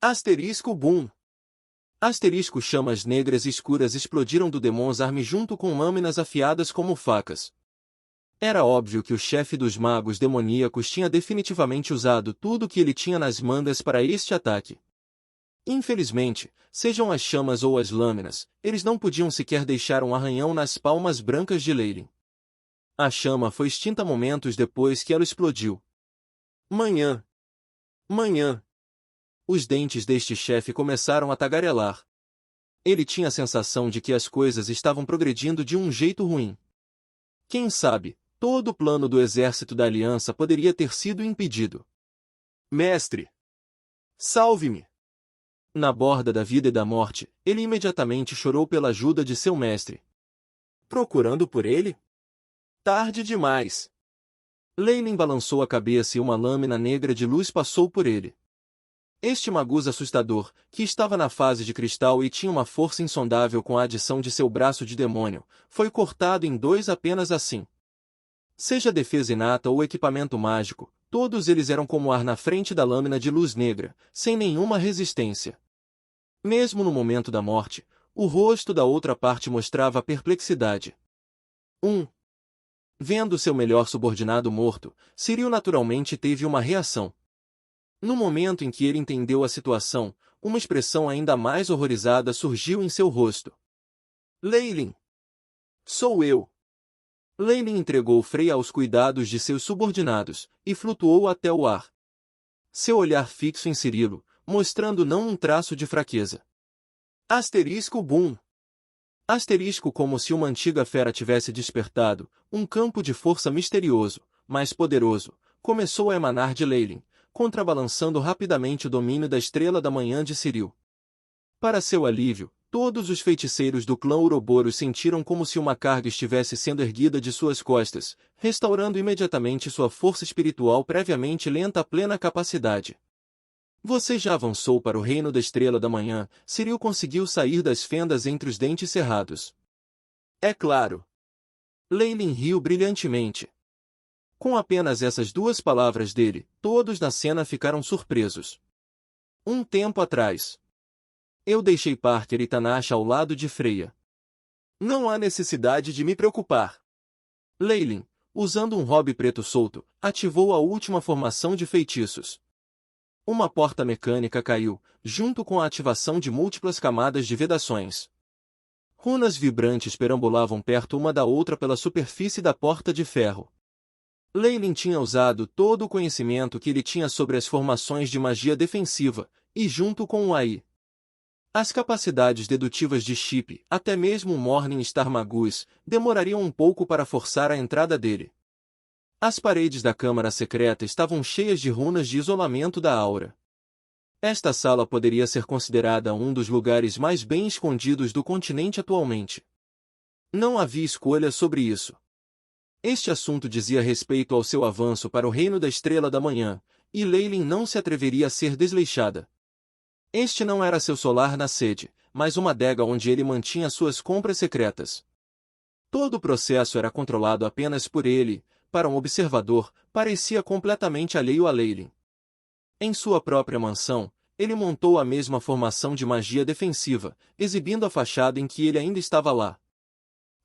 Asterisco boom. Asterisco chamas negras escuras explodiram do Demon's Army junto com lâminas afiadas como facas. Era óbvio que o chefe dos magos demoníacos tinha definitivamente usado tudo o que ele tinha nas mangas para este ataque. Infelizmente, sejam as chamas ou as lâminas, eles não podiam sequer deixar um arranhão nas palmas brancas de Leyline. A chama foi extinta momentos depois que ela explodiu. Manhã. Manhã. Os dentes deste chefe começaram a tagarelar. Ele tinha a sensação de que as coisas estavam progredindo de um jeito ruim. Quem sabe, todo o plano do exército da Aliança poderia ter sido impedido. Mestre! Salve-me! Na borda da vida e da morte, ele imediatamente chorou pela ajuda de seu mestre. Procurando por ele? Tarde demais. Leyline balançou a cabeça e uma lâmina negra de luz passou por ele. Este magus assustador, que estava na fase de cristal e tinha uma força insondável com a adição de seu braço de demônio, foi cortado em dois apenas assim. Seja defesa inata ou equipamento mágico, todos eles eram como ar na frente da lâmina de luz negra, sem nenhuma resistência. Mesmo no momento da morte, o rosto da outra parte mostrava perplexidade. Vendo seu melhor subordinado morto, Cyril naturalmente teve uma reação. No momento em que ele entendeu a situação, uma expressão ainda mais horrorizada surgiu em seu rosto. Leyline! Sou eu! Leyline entregou Freya aos cuidados de seus subordinados, e flutuou até o ar. Seu olhar fixo em Cirilo, mostrando não um traço de fraqueza. Asterisco boom! Asterisco como se uma antiga fera tivesse despertado, um campo de força misterioso, mais poderoso, começou a emanar de Leyline, contrabalançando rapidamente o domínio da Estrela da Manhã de Cyril. Para seu alívio, todos os feiticeiros do clã Ouroboros sentiram como se uma carga estivesse sendo erguida de suas costas, restaurando imediatamente sua força espiritual previamente lenta à plena capacidade. Você já avançou para o reino da Estrela da Manhã, Cyril conseguiu sair das fendas entre os dentes cerrados. É claro. Leyline riu brilhantemente. Com apenas essas duas palavras dele, todos na cena ficaram surpresos. Um tempo atrás. Eu deixei Parker e Tanasha ao lado de Freya. Não há necessidade de me preocupar. Leyline, usando um hobby preto solto, ativou a última formação de feitiços. Uma porta mecânica caiu, junto com a ativação de múltiplas camadas de vedações. Runas vibrantes perambulavam perto uma da outra pela superfície da porta de ferro. Leyline tinha usado todo o conhecimento que ele tinha sobre as formações de magia defensiva, e junto com o AI. As capacidades dedutivas de Chip, até mesmo o Morning Star Magus, demorariam um pouco para forçar a entrada dele. As paredes da câmara secreta estavam cheias de runas de isolamento da aura. Esta sala poderia ser considerada um dos lugares mais bem escondidos do continente atualmente. Não havia escolha sobre isso. Este assunto dizia respeito ao seu avanço para o reino da Estrela da Manhã, e Leyline não se atreveria a ser desleixada. Este não era seu solar na sede, mas uma adega onde ele mantinha suas compras secretas. Todo o processo era controlado apenas por ele, para um observador, parecia completamente alheio a Leyline. Em sua própria mansão, ele montou a mesma formação de magia defensiva, exibindo a fachada em que ele ainda estava lá.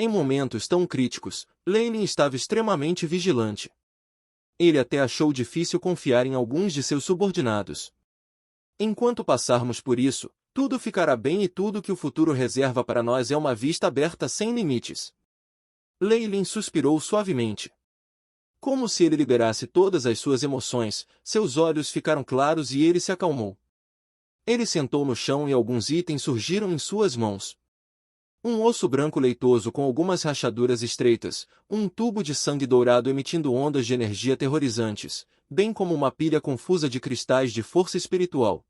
Em momentos tão críticos, Leyline estava extremamente vigilante. Ele até achou difícil confiar em alguns de seus subordinados. Enquanto passarmos por isso, tudo ficará bem e tudo que o futuro reserva para nós é uma vista aberta sem limites. Leyline suspirou suavemente. Como se ele liberasse todas as suas emoções, seus olhos ficaram claros e ele se acalmou. Ele sentou no chão e alguns itens surgiram em suas mãos. Um osso branco leitoso com algumas rachaduras estreitas, um tubo de sangue dourado emitindo ondas de energia aterrorizantes, bem como uma pilha confusa de cristais de força espiritual.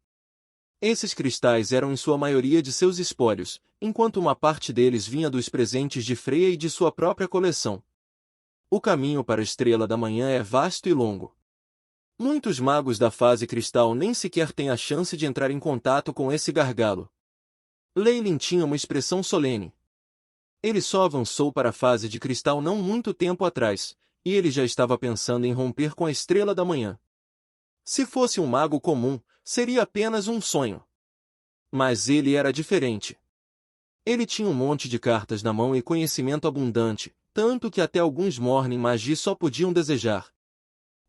Esses cristais eram em sua maioria de seus espólios, enquanto uma parte deles vinha dos presentes de Freya e de sua própria coleção. O caminho para a Estrela da Manhã é vasto e longo. Muitos magos da fase cristal nem sequer têm a chance de entrar em contato com esse gargalo. Leyline tinha uma expressão solene. Ele só avançou para a fase de cristal não muito tempo atrás, e ele já estava pensando em romper com a Estrela da Manhã. Se fosse um mago comum, seria apenas um sonho. Mas ele era diferente. Ele tinha um monte de cartas na mão e conhecimento abundante, tanto que até alguns Morning Magi só podiam desejar.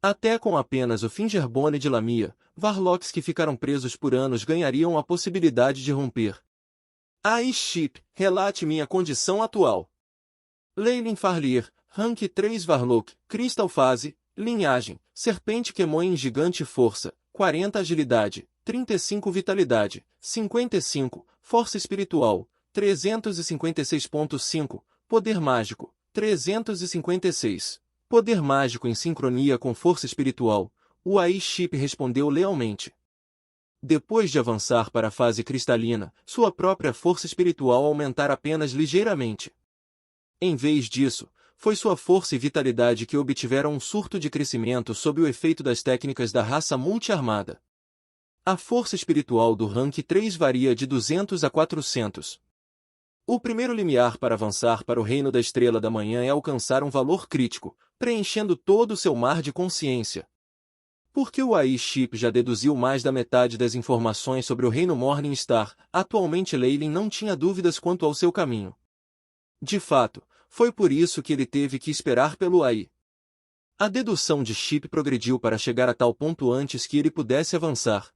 Até com apenas o Fingerbone de Lamia, Varlocks que ficaram presos por anos ganhariam a possibilidade de romper. Chip, relate minha condição atual. Leylin Farlier, Rank 3 Varlock, Crystal Phase, Linhagem, Serpente Kemoin Gigante Força, 40 Agilidade, 35 Vitalidade, 55, Força Espiritual, 356.5, Poder Mágico, 356. Poder mágico em sincronia com força espiritual, o Chip respondeu lealmente. Depois de avançar para a fase cristalina, sua própria força espiritual aumentar apenas ligeiramente. Em vez disso, foi sua força e vitalidade que obtiveram um surto de crescimento sob o efeito das técnicas da raça multi-armada. A força espiritual do Rank 3 varia de 200 a 400. O primeiro limiar para avançar para o Reino da Estrela da Manhã é alcançar um valor crítico, preenchendo todo o seu mar de consciência. Porque o Chip já deduziu mais da metade das informações sobre o Reino Morningstar, atualmente Leylin não tinha dúvidas quanto ao seu caminho. De fato, foi por isso que ele teve que esperar pelo AI. A dedução de Chip progrediu para chegar a tal ponto antes que ele pudesse avançar.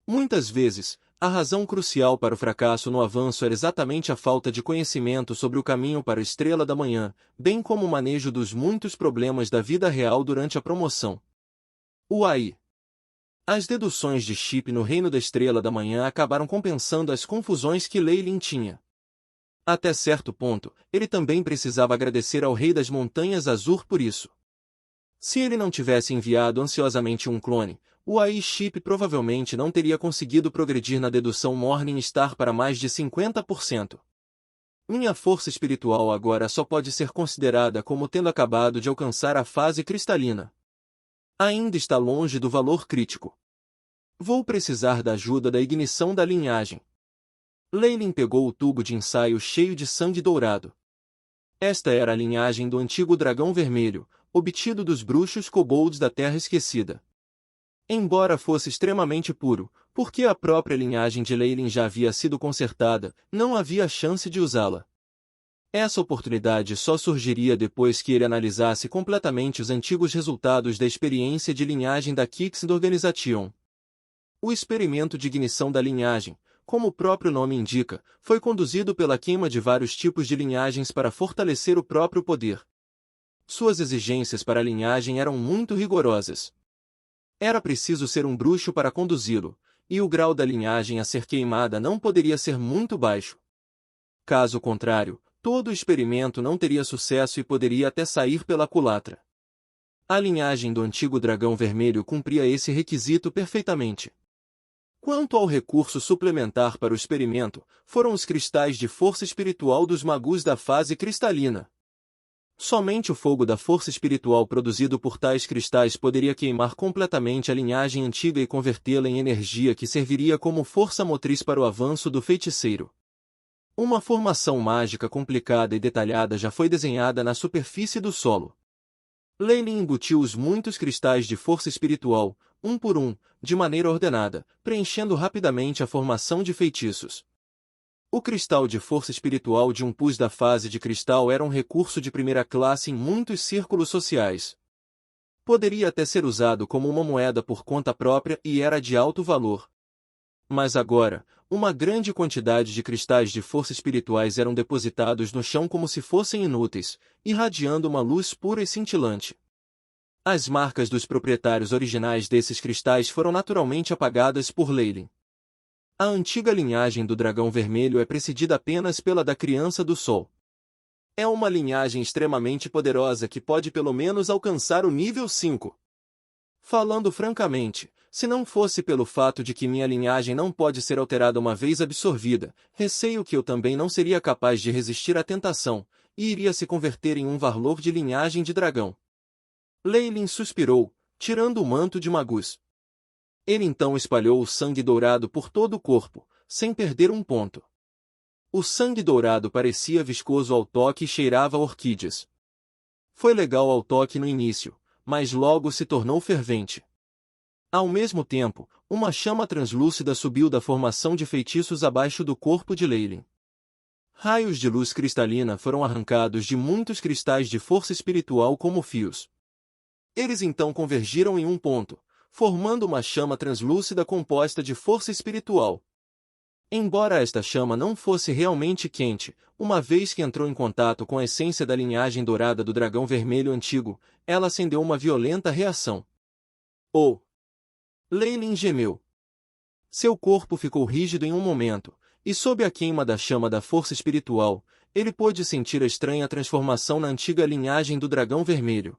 Muitas vezes, a razão crucial para o fracasso no avanço era exatamente a falta de conhecimento sobre o caminho para a Estrela da Manhã, bem como o manejo dos muitos problemas da vida real durante a promoção. O AI. As deduções de Chip no Reino da Estrela da Manhã acabaram compensando as confusões que Leylin tinha. Até certo ponto, ele também precisava agradecer ao Rei das Montanhas Azur por isso. Se ele não tivesse enviado ansiosamente um clone, o Chip provavelmente não teria conseguido progredir na dedução Morningstar para mais de 50%. Minha força espiritual agora só pode ser considerada como tendo acabado de alcançar a fase cristalina. Ainda está longe do valor crítico. Vou precisar da ajuda da ignição da linhagem. Leylin pegou o tubo de ensaio cheio de sangue dourado. Esta era a linhagem do antigo dragão vermelho, obtido dos bruxos kobolds da Terra Esquecida. Embora fosse extremamente puro, porque a própria linhagem de Leylin já havia sido consertada, não havia chance de usá-la. Essa oportunidade só surgiria depois que ele analisasse completamente os antigos resultados da experiência de linhagem da Kixend Organization. O experimento de ignição da linhagem, como o próprio nome indica, foi conduzido pela queima de vários tipos de linhagens para fortalecer o próprio poder. Suas exigências para a linhagem eram muito rigorosas. Era preciso ser um bruxo para conduzi-lo, e o grau da linhagem a ser queimada não poderia ser muito baixo. Caso contrário, todo o experimento não teria sucesso e poderia até sair pela culatra. A linhagem do antigo dragão vermelho cumpria esse requisito perfeitamente. Quanto ao recurso suplementar para o experimento, foram os cristais de força espiritual dos magus da fase cristalina. Somente o fogo da força espiritual produzido por tais cristais poderia queimar completamente a linhagem antiga e convertê-la em energia que serviria como força motriz para o avanço do feiticeiro. Uma formação mágica complicada e detalhada já foi desenhada na superfície do solo. Leylin embutiu os muitos cristais de força espiritual, um por um, de maneira ordenada, preenchendo rapidamente a formação de feitiços. O cristal de força espiritual de um pus da fase de cristal era um recurso de primeira classe em muitos círculos sociais. Poderia até ser usado como uma moeda por conta própria e era de alto valor. Mas agora, uma grande quantidade de cristais de força espirituais eram depositados no chão como se fossem inúteis, irradiando uma luz pura e cintilante. As marcas dos proprietários originais desses cristais foram naturalmente apagadas por Leylin. A antiga linhagem do dragão vermelho é precedida apenas pela da criança do sol. É uma linhagem extremamente poderosa que pode pelo menos alcançar o nível 5. Falando francamente, se não fosse pelo fato de que minha linhagem não pode ser alterada uma vez absorvida, receio que eu também não seria capaz de resistir à tentação, e iria se converter em um Varlock de linhagem de dragão. Leylin suspirou, tirando o manto de Magus. Ele então espalhou o sangue dourado por todo o corpo, sem perder um ponto. O sangue dourado parecia viscoso ao toque e cheirava a orquídeas. Foi legal ao toque no início, mas logo se tornou fervente. Ao mesmo tempo, uma chama translúcida subiu da formação de feitiços abaixo do corpo de Leylin. Raios de luz cristalina foram arrancados de muitos cristais de força espiritual como fios. Eles então convergiram em um ponto, formando uma chama translúcida composta de força espiritual. Embora esta chama não fosse realmente quente, uma vez que entrou em contato com a essência da linhagem dourada do dragão vermelho antigo, ela acendeu uma violenta reação. Leylin gemeu. Seu corpo ficou rígido em um momento, e sob a queima da chama da força espiritual, ele pôde sentir a estranha transformação na antiga linhagem do dragão vermelho.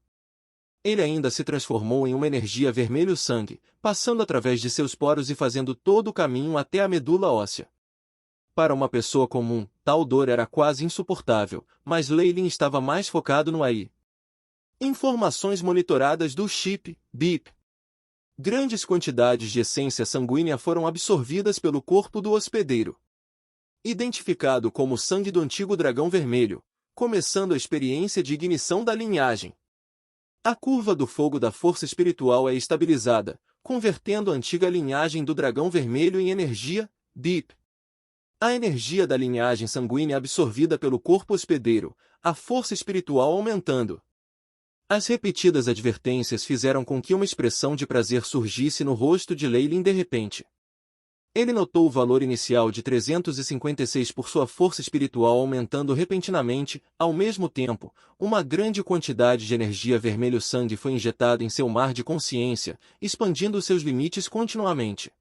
Ele ainda se transformou em uma energia vermelho-sangue, passando através de seus poros e fazendo todo o caminho até a medula óssea. Para uma pessoa comum, tal dor era quase insuportável, mas Leylin estava mais focado no AI. Informações monitoradas do chip, BIP. Grandes quantidades de essência sanguínea foram absorvidas pelo corpo do hospedeiro. Identificado como sangue do antigo dragão vermelho, começando a experiência de ignição da linhagem. A curva do fogo da força espiritual é estabilizada, convertendo a antiga linhagem do dragão vermelho em energia, BIP. A energia da linhagem sanguínea absorvida pelo corpo hospedeiro, a força espiritual aumentando. As repetidas advertências fizeram com que uma expressão de prazer surgisse no rosto de Leylin de repente. Ele notou o valor inicial de 356 por sua força espiritual aumentando repentinamente. Ao mesmo tempo, uma grande quantidade de energia vermelho-sangue foi injetada em seu mar de consciência, expandindo seus limites continuamente.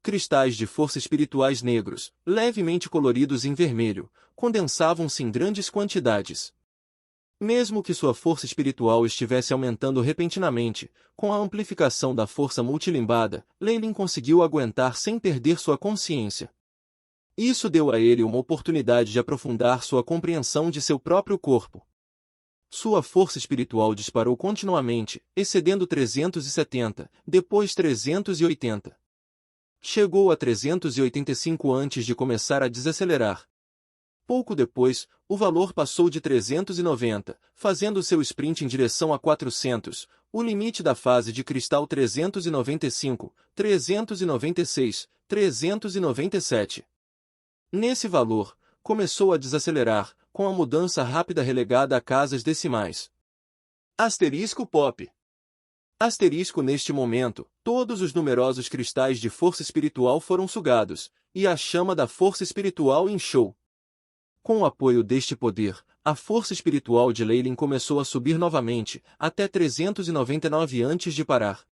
Cristais de força espirituais negros, levemente coloridos em vermelho, condensavam-se em grandes quantidades. Mesmo que sua força espiritual estivesse aumentando repentinamente, com a amplificação da força multilimbada, Leylin conseguiu aguentar sem perder sua consciência. Isso deu a ele uma oportunidade de aprofundar sua compreensão de seu próprio corpo. Sua força espiritual disparou continuamente, excedendo 370, depois 380. Chegou a 385 antes de começar a desacelerar. Pouco depois, o valor passou de 390, fazendo seu sprint em direção a 400, o limite da fase de cristal 395, 396, 397. Nesse valor, começou a desacelerar, com a mudança rápida relegada a casas decimais. Asterisco pop. Asterisco neste momento, todos os numerosos cristais de força espiritual foram sugados, e a chama da força espiritual inchou. Com o apoio deste poder, a força espiritual de Leylin começou a subir novamente, até 399 antes de parar.